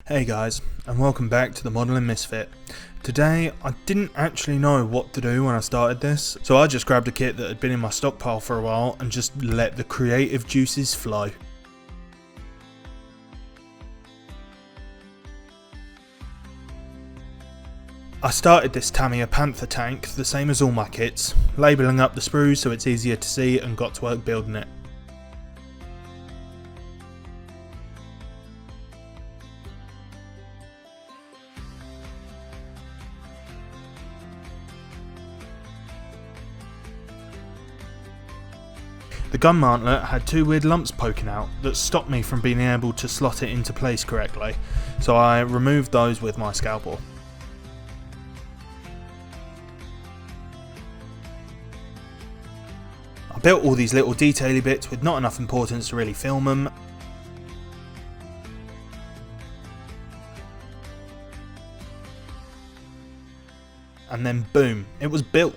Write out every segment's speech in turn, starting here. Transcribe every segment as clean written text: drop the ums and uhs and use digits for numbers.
Hey guys, and welcome back to the Modelling Misfit. Today, I didn't actually know what to do when I started this, so I just grabbed a kit that had been in my stockpile for a while and just let the creative juices flow. I started this Tamiya Panther tank the same as all my kits, labelling up the sprues so it's easier to see, and got to work building it. The gun mantlet had two weird lumps poking out that stopped me from being able to slot it into place correctly, so I removed those with my scalpel. I built all these little detaily bits with not enough importance to really film them. And then boom, it was built.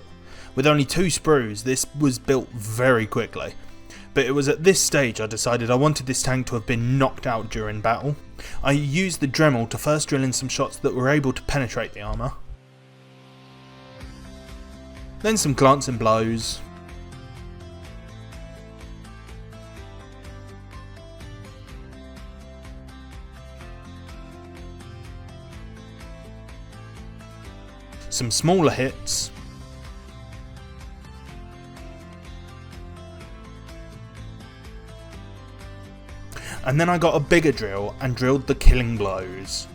With only 2 sprues, this was built very quickly. But it was at this stage I decided I wanted this tank to have been knocked out during battle. I used the Dremel to first drill in some shots that were able to penetrate the armour. Then some glancing blows. Some smaller hits. And then I got a bigger drill and drilled the killing blows.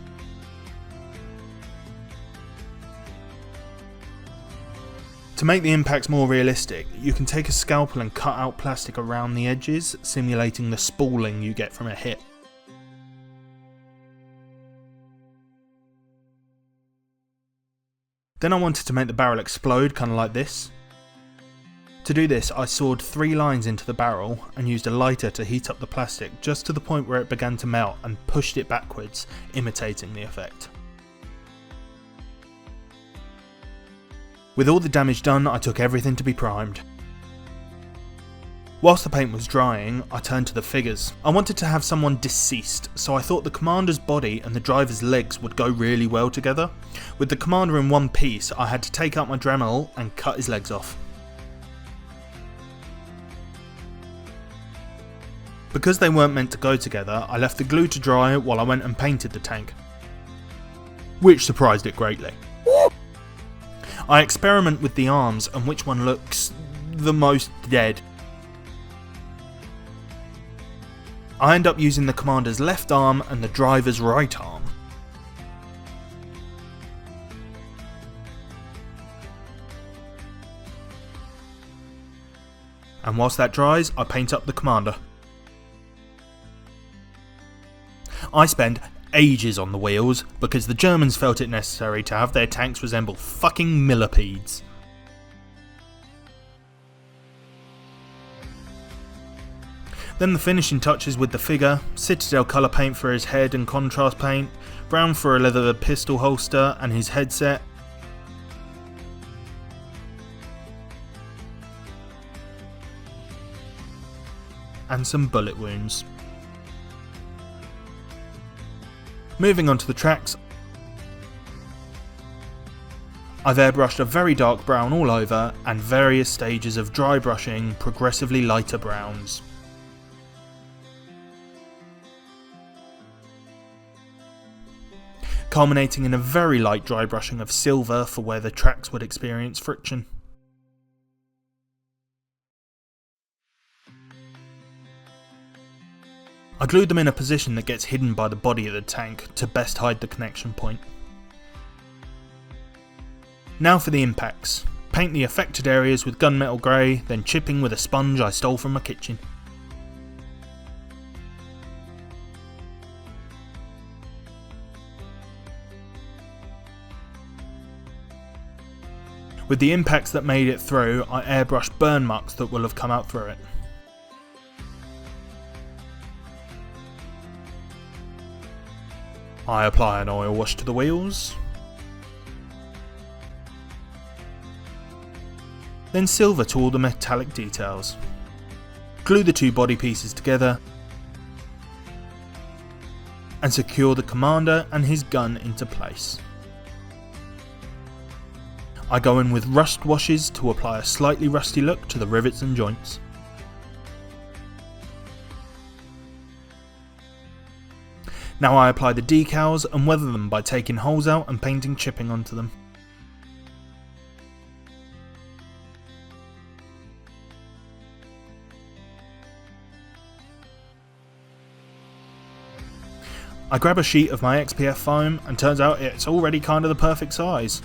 To make the impacts more realistic, you can take a scalpel and cut out plastic around the edges, simulating the spooling you get from a hit. Then I wanted to make the barrel explode, kind of like this. To do this, I sawed 3 lines into the barrel and used a lighter to heat up the plastic just to the point where it began to melt, and pushed it backwards, imitating the effect. With all the damage done, I took everything to be primed. Whilst the paint was drying, I turned to the figures. I wanted to have someone deceased, so I thought the commander's body and the driver's legs would go really well together. With the commander in one piece, I had to take out my Dremel and cut his legs off. Because they weren't meant to go together, I left the glue to dry while I went and painted the tank, which surprised it greatly. I experiment with the arms and which one looks the most dead. I end up using the commander's left arm and the driver's right arm. And whilst that dries, I paint up the commander. I spend ages on the wheels because the Germans felt it necessary to have their tanks resemble fucking millipedes. Then the finishing touches with the figure, citadel colour paint for his head and contrast paint, brown for a leather pistol holster and his headset, and some bullet wounds. Moving on to the tracks, I've airbrushed a very dark brown all over and various stages of dry brushing progressively lighter browns. Culminating in a very light dry brushing of silver for where the tracks would experience friction. I glued them in a position that gets hidden by the body of the tank to best hide the connection point. Now for the impacts. Paint the affected areas with gunmetal grey, then chipping with a sponge I stole from my kitchen. With the impacts that made it through, I airbrushed burn marks that will have come out through it. I apply an oil wash to the wheels, then silver to all the metallic details. Glue the 2 body pieces together and secure the commander and his gun into place. I go in with rust washes to apply a slightly rusty look to the rivets and joints. Now I apply the decals and weather them by taking holes out and painting chipping onto them. I grab a sheet of my XPF foam and turns out it's already kind of the perfect size.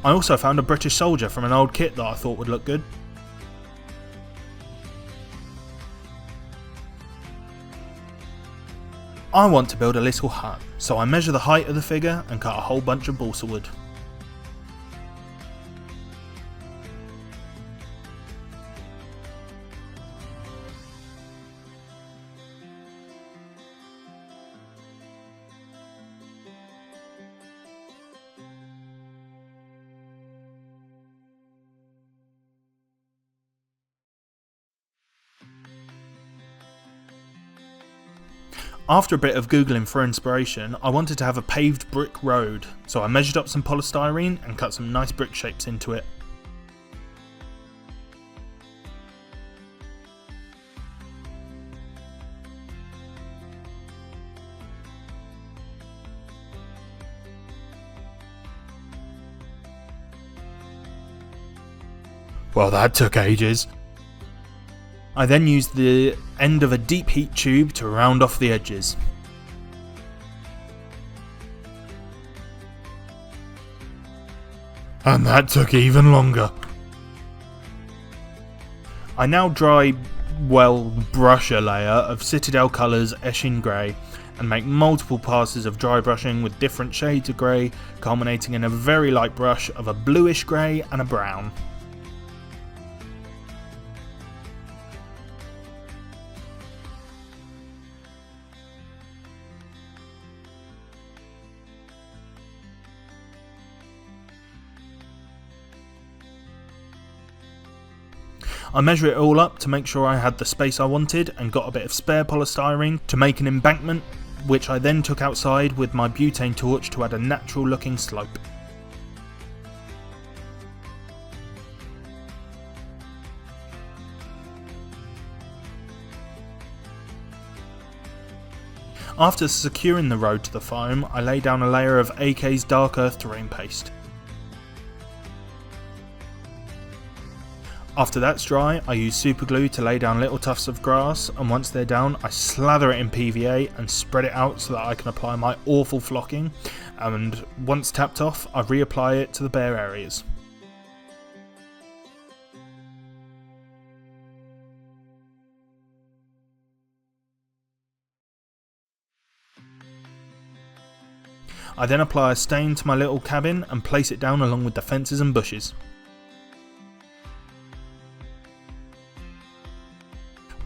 I also found a British soldier from an old kit that I thought would look good. I want to build a little hut, so I measure the height of the figure and cut a whole bunch of balsa wood. After a bit of googling for inspiration, I wanted to have a paved brick road, so I measured up some polystyrene and cut some nice brick shapes into it. Well, that took ages. I then used the end of a deep heat tube to round off the edges. And that took even longer. I now brush a layer of Citadel Colours Eshin Grey and make multiple passes of dry brushing with different shades of grey, culminating in a very light brush of a bluish grey and a brown. I measure it all up to make sure I had the space I wanted and got a bit of spare polystyrene to make an embankment, which I then took outside with my butane torch to add a natural looking slope. After securing the road to the foam, I lay down a layer of AK's Dark Earth terrain paste. After that's dry, I use super glue to lay down little tufts of grass, and once they're down I slather it in PVA and spread it out so that I can apply my awful flocking, and once tapped off I reapply it to the bare areas. I then apply a stain to my little cabin and place it down along with the fences and bushes,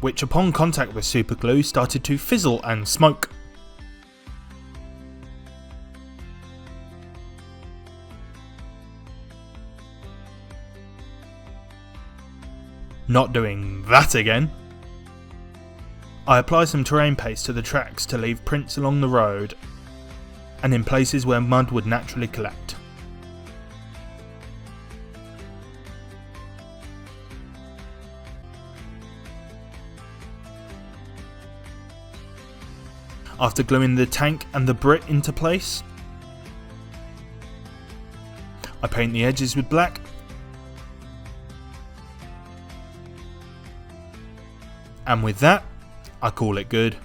which upon contact with super glue started to fizzle and smoke. Not doing that again. I apply some terrain paste to the tracks to leave prints along the road and in places where mud would naturally collect. After gluing the tank and the Brit into place, I paint the edges with black and with that I call it good.